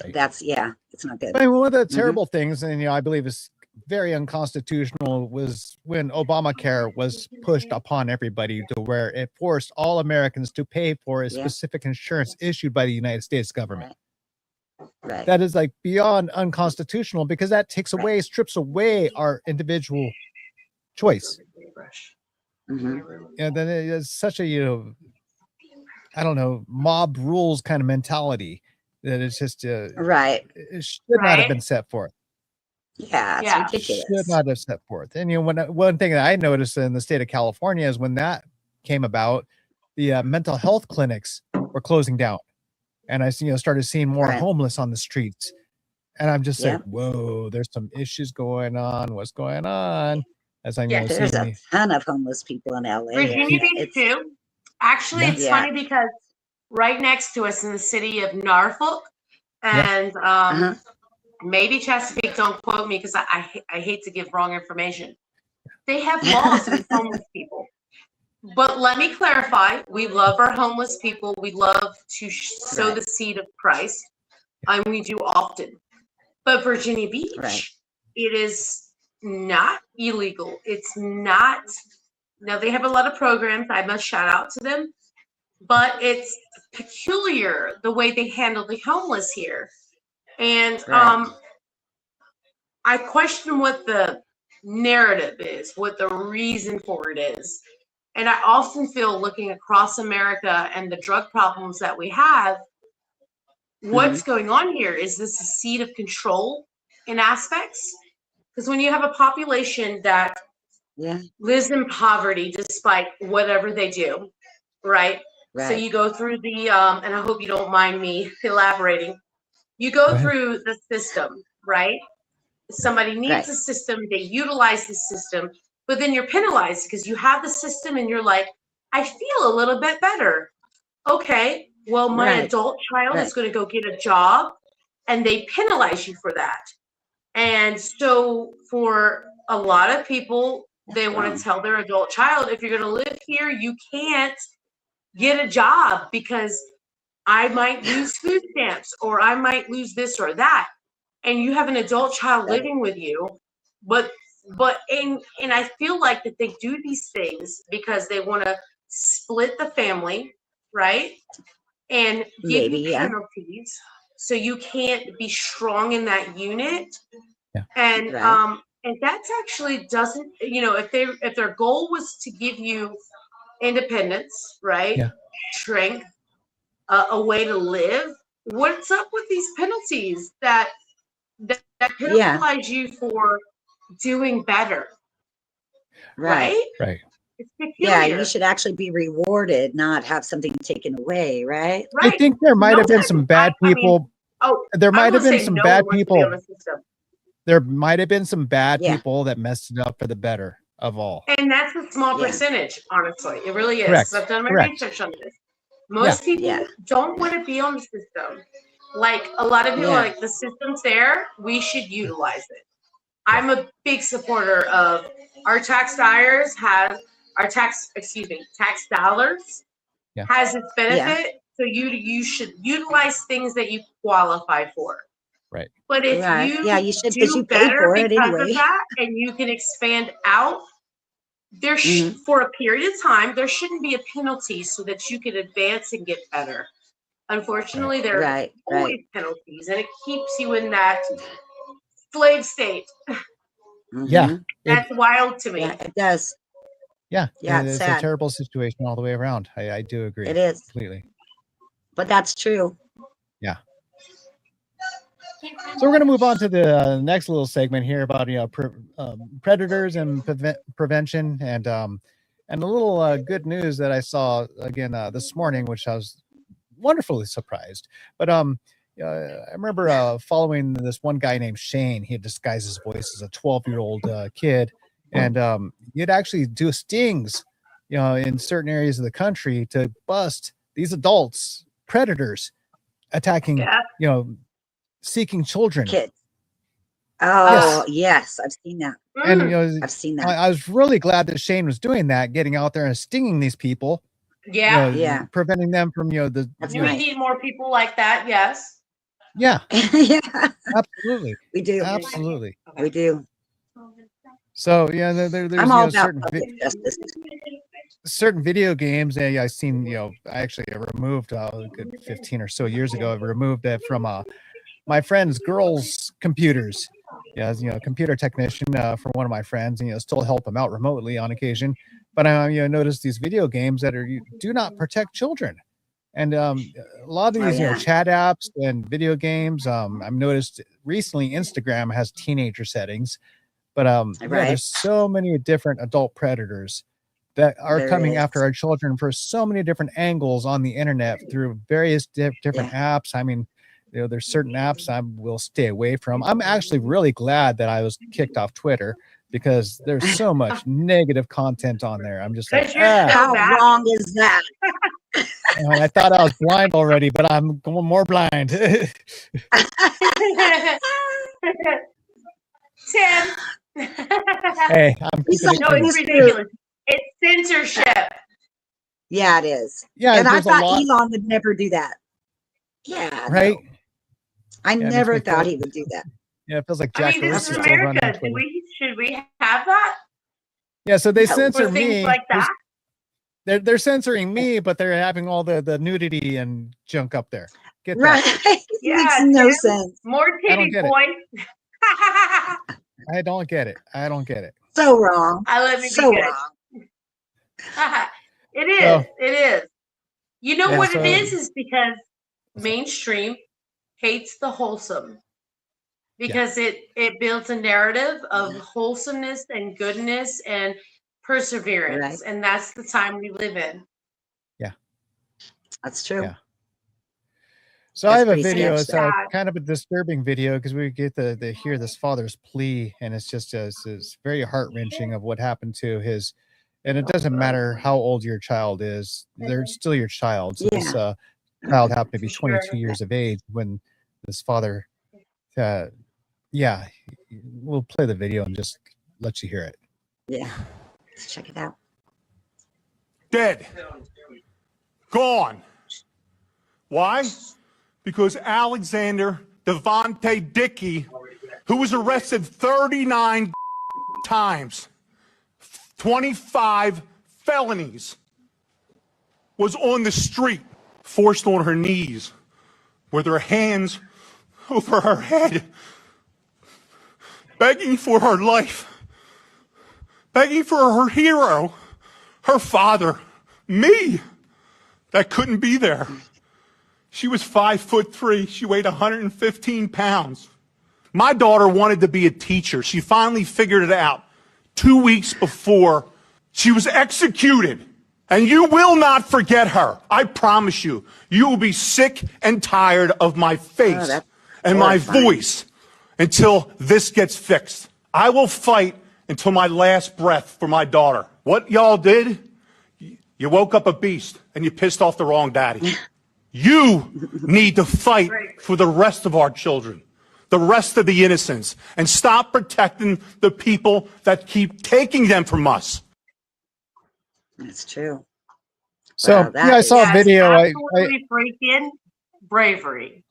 Right. That's it's not good. I mean, one of the terrible things, and I believe is very unconstitutional, was when Obamacare was pushed upon everybody to where it forced all Americans to pay for a specific insurance issued by the United States government. Right. That is like beyond unconstitutional because that takes away, strips away our individual choice. And then it is such a I don't know, mob rules kind of mentality. That it's just it should not have been set forth. Yeah, it's ridiculous. Should not have set forth. And one thing that I noticed in the state of California is when that came about, the mental health clinics were closing down, and I started seeing more homeless on the streets, and I'm just like, whoa, there's some issues going on. What's going on? As I know, there's a ton of homeless people in LA. Virginia Beach too. Actually, it's funny because right next to us in the city of Norfolk and maybe Chesapeake, don't quote me because I hate to give wrong information. They have laws against homeless people. But let me clarify, we love our homeless people. We love to sow the seed of Christ, and we do often. But Virginia Beach, it is not illegal. It's not. Now, they have a lot of programs. I must shout out to them. But it's peculiar the way they handle the homeless here. And I question what the narrative is, what the reason for it is. And I often feel looking across America and the drug problems that we have, what's going on here? Is this a seed of control in aspects? Because when you have a population that lives in poverty despite whatever they do, right? So you go through the, and I hope you don't mind me elaborating. You go through the system, right? Somebody needs a system, they utilize the system, but then you're penalized because you have the system and you're like, I feel a little bit better. Okay, well, my adult child is going to go get a job and they penalize you for that. And so for a lot of people, they want to tell their adult child, if you're going to live here, you can't get a job because I might lose food stamps, or I might lose this or that. And you have an adult child living with you, but and I feel like that they do these things because they want to split the family, right? And give Maybe, you yeah. penalties so you can't be strong in that unit. Yeah. And Right. and that's actually doesn't, if their goal was to give you independence, right? Yeah. Strength, a way to live. What's up with these penalties that penalize you for doing better? Right. Right. It's Yeah, peculiar. you should actually be rewarded, not have something taken away, right? I think there might have been some bad people. There might have been some bad people. There might have been some bad people that messed it up for the better of all. And that's a small percentage, honestly. It really is. Correct. I've done my Correct. research on this. Most people don't want to be on the system. Like a lot of people are like, the system's there, we should utilize it. I'm a big supporter of our tax dollars has its benefit. So you should utilize things that you qualify for. Right. But if you should, because do you paid better for it because anyway. of that, and you can expand out, for a period of time, there shouldn't be a penalty so that you can advance and get better. Unfortunately, there are always penalties, and it keeps you in that slave state. Yeah. That's wild to me. Yeah, it does. Yeah. Yeah, It's sad. a terrible situation all the way around. I do agree. It is. Completely. But that's true. Yeah. So we're going to move on to the next little segment here about predators and prevention, and a little good news that I saw again this morning, which I was wonderfully surprised. But I remember following this one guy named Shane. He had disguised his voice as a 12-year-old kid, and he'd actually do stings, in certain areas of the country to bust these adults, predators, attacking, seeking children. Kids. Oh, yes. I've seen that. And I've seen that. I was really glad that Shane was doing that, getting out there and stinging these people. Preventing them from we need more people like that. Yes. Yeah. Yeah. Absolutely. We do. Absolutely. We do. So there's I'm all about public justice. Certain video games. I seen I actually removed a good 15 or so years ago. I removed it from my friend's girls' computers. Yeah, as computer technician for one of my friends, and still help him out remotely on occasion. But I noticed these video games that do not protect children, and a lot of these chat apps and video games. I've noticed recently Instagram has teenager settings, but there's so many different adult predators that are coming after our children for so many different angles on the internet through various different apps. I mean, there's certain apps I will stay away from. I'm actually really glad that I was kicked off Twitter, because there's so much negative content on there. I'm just like, how wrong is that? I thought I was blind already, but I'm going more blind. Tim. Hey, I'm it's ridiculous. It's censorship. Yeah, it is. Yeah, and I thought Elon would never do that. Yeah. Right. No. I never thought he would do that. Yeah, it feels like Jack this is America. Should we have that? Yeah, so they censor me. Things like that. They're censoring me, but they're having all the nudity and junk up there. Get right? That? Yeah, makes no sense. More titty boy. I don't get it. I don't get it. So wrong. I let me so be good. Wrong. It is. So, it is. You know what it is because mainstream hates the wholesome, because it builds a narrative of wholesomeness and goodness and perseverance, and that's the time we live in. Yeah, that's true. Yeah. So I have a video. It's kind of a disturbing video, because we get to hear this father's plea, and it's just it's very heart-wrenching of what happened to his. And it doesn't matter how old your child is; they're still your child. So this child happened to be 22 years of age when this father. We'll play the video and just let you hear it. Yeah, let's check it out. Dead. Gone. Why? Because Alexander Devontae Dickey, who was arrested 39 times, 25 felonies, was on the street, forced on her knees, with her hands over her head, begging for her life, begging for her hero, her father, me, that couldn't be there. She was 5'3". She weighed 115 pounds. My daughter wanted to be a teacher. She finally figured it out 2 weeks before she was executed. And you will not forget her. I promise you. You will be sick and tired of my face and my voice until this gets fixed. I will fight until my last breath for my daughter. What y'all did, you woke up a beast and you pissed off the wrong daddy. You need to fight for the rest of our children, the rest of the innocents, and stop protecting the people that keep taking them from us. That's true. So wow, yeah, I saw a video. Absolutely freaking bravery.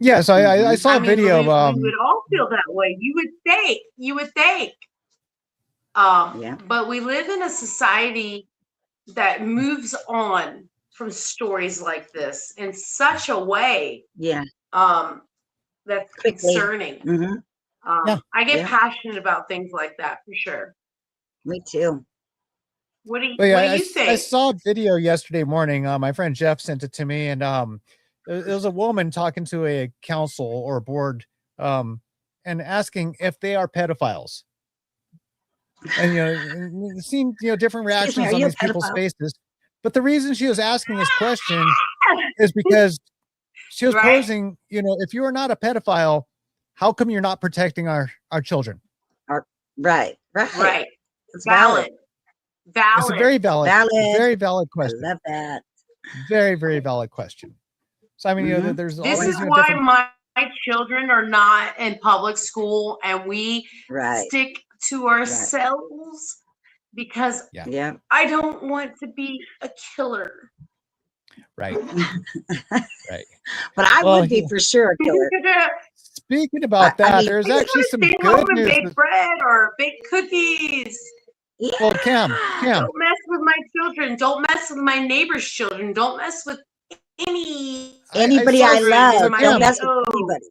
Yes, I saw a video. We would all feel that way. You would think. But we live in a society that moves on from stories like this in such a way. That's concerning. I get passionate about things like that for sure. Me too. What do you think? I saw a video yesterday morning. My friend Jeff sent it to me, and it was a woman talking to a council or board, and asking if they are pedophiles. And seeing different reactions on these people's faces. But the reason she was asking this question is because she was posing, if you are not a pedophile, how come you're not protecting our children? Right. It's valid. It's a very valid question. I love that. Very, very valid question. So, I mean, there's this always, is why my children are not in public school, and we stick to ourselves because I don't want to be a killer. Right. But I would be for sure a killer. Speaking about that, there's actually some good news. Bake bread or bake cookies. Well, Cam. Don't mess with my children. Don't mess with my neighbor's children. Don't mess with anybody I love. Don't mess with anybody.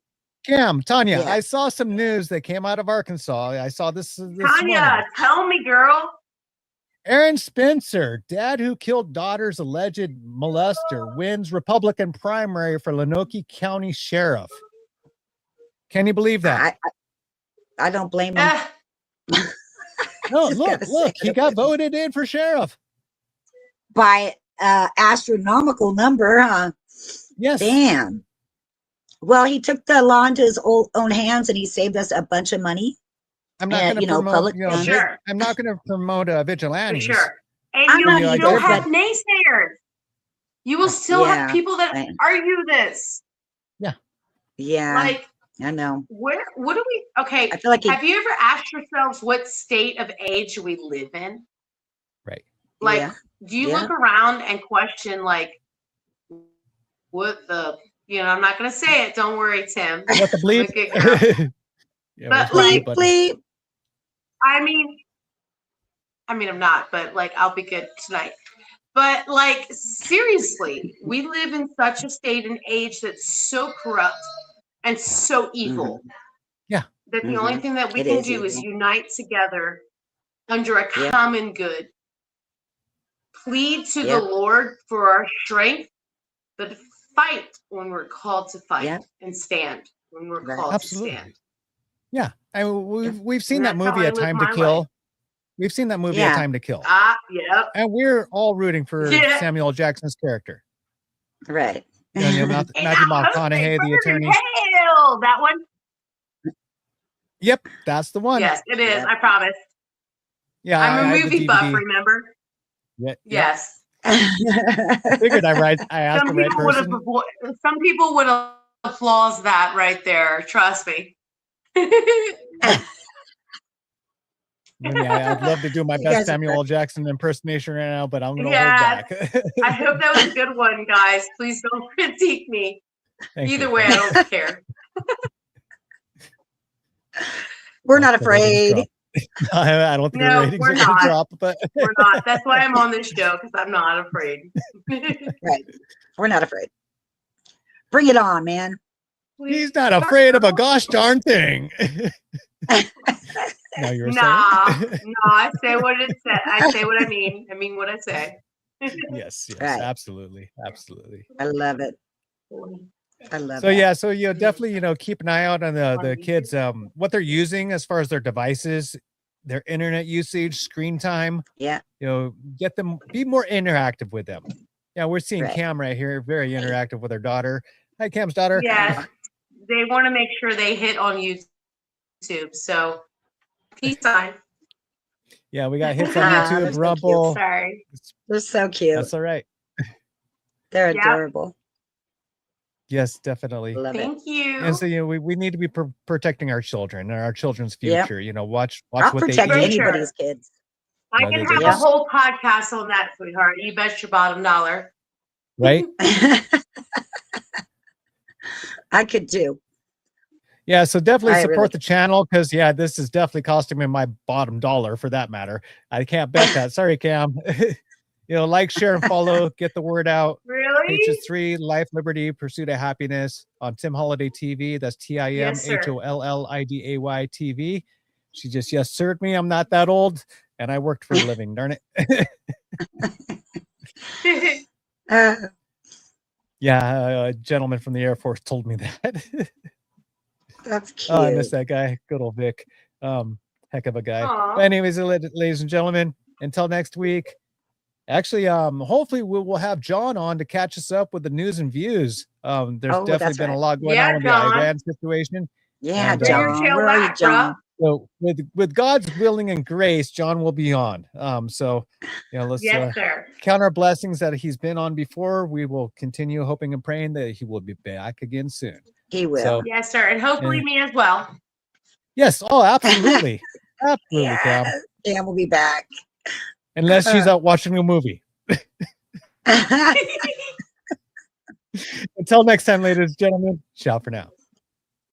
Cam, Tanya, I saw some news that came out of Arkansas. I saw this Tanya, morning. Tell me, girl. Aaron Spencer, dad who killed daughter's alleged molester, wins Republican primary for Lonoke County Sheriff. Can you believe that? I don't blame him. No, look, he got voted in for sheriff. By astronomical number, huh? Yes. Damn. Well, he took the law into his own hands and he saved us a bunch of money. I'm not going to promote, I'm not going to promote vigilantes. For sure. And you'll still have naysayers. You will still have people that argue this. Yeah. Like, I know. What do we, okay. I feel like have you ever asked yourselves what state of age we live in? Right. Like, do you look around and question, like, what the, I'm not going to say it. Don't worry, Tim. What the bleep? But bleep. I mean, I'm not, but like, I'll be good tonight. But like, seriously, we live in such a state and age that's so corrupt and so evil. That the only thing that we can do is unite together under a common good. Plead to the Lord for our strength, but fight when we're called to fight and stand when we're called to stand. Yeah. We've seen that movie, A Time to Kill. We've seen that movie, A Time to Kill. Yep. And we're all rooting for Samuel Jackson's character. Right. Matthew McConaughey, the attorney. Hell, that one? Yep, that's the one. Yes, it is. I promise. Yeah. I'm a movie buff, remember? Yeah. Yes. I figured I asked the right person. Some people would applause that right there. Trust me. I'd love to do my You best guys are Samuel L. Jackson impersonation right now, but I'm going to Yeah. hold back. I hope that was a good one, guys. Please don't critique me. Thank Either you. way, I don't care. We're not The ratings afraid. drop. I don't think the No, ratings we're are going to not. drop, but We're not. That's why I'm on this show, because I'm not afraid. Right. We're not afraid. Bring it on, man. he's not afraid of a gosh darn thing. No, you were Nah, saying? I say what it said. I say what I mean. I mean what I say. Yes, Right. absolutely. I love it. I love So that. yeah, so definitely keep an eye out on the kids, what they're using as far as their devices, their internet usage, screen time. Yeah. Get them, be more interactive with them. Yeah, we're seeing Right. Cam right here, very interactive with her daughter. Hi, Cam's daughter. Yes, they want to make sure they hit on YouTube. So peace sign. Yeah, we got hits on They're YouTube, so Rumble. Sorry. They're so cute. That's all right. They're Yep. adorable. Yes, definitely. Love it. Thank you. And so we need to be protecting our children and our children's Yep. future. Watch I'll what they protect eat. anybody's kids. I No, can they have a just- whole podcast on that, sweetheart. You bet your bottom dollar. Right? I could do. Yeah, so definitely I support really- the channel because this is definitely costing me my bottom dollar for that matter. I can't bet that. Sorry, Cam. Like, share, and follow. Get the word out. Really? Patriots 3, Life, Liberty, Pursuit of Happiness on Tim Holliday TV. That's Yes, sir. TIMHOLLIDAY TV. She just sirred me. I'm not that old, and I worked for a living. Darn it. Yeah, a gentleman from the Air Force told me that. That's cute. Oh, I miss that guy. Good old Vic. Heck of a guy. Aw. But anyways, ladies and gentlemen, until next week. Actually, hopefully we'll have John on to catch us up with the news and views. There's definitely that's been a right. lot going Yeah, on with John. the Iran situation. Yeah, And, Bring your John. tail Where are you, back, John? So with God's willing and grace, John will be on. So let's Yes, sir. count our blessings that he's been on before. We will continue hoping and praying that he will be back again soon. He will. So Yes, sir. And hopefully And- me as well. yes, oh, absolutely, absolutely, Yeah. Cam. Cam will be back. Unless she's out watching a movie. Until next time, ladies and gentlemen, ciao for now.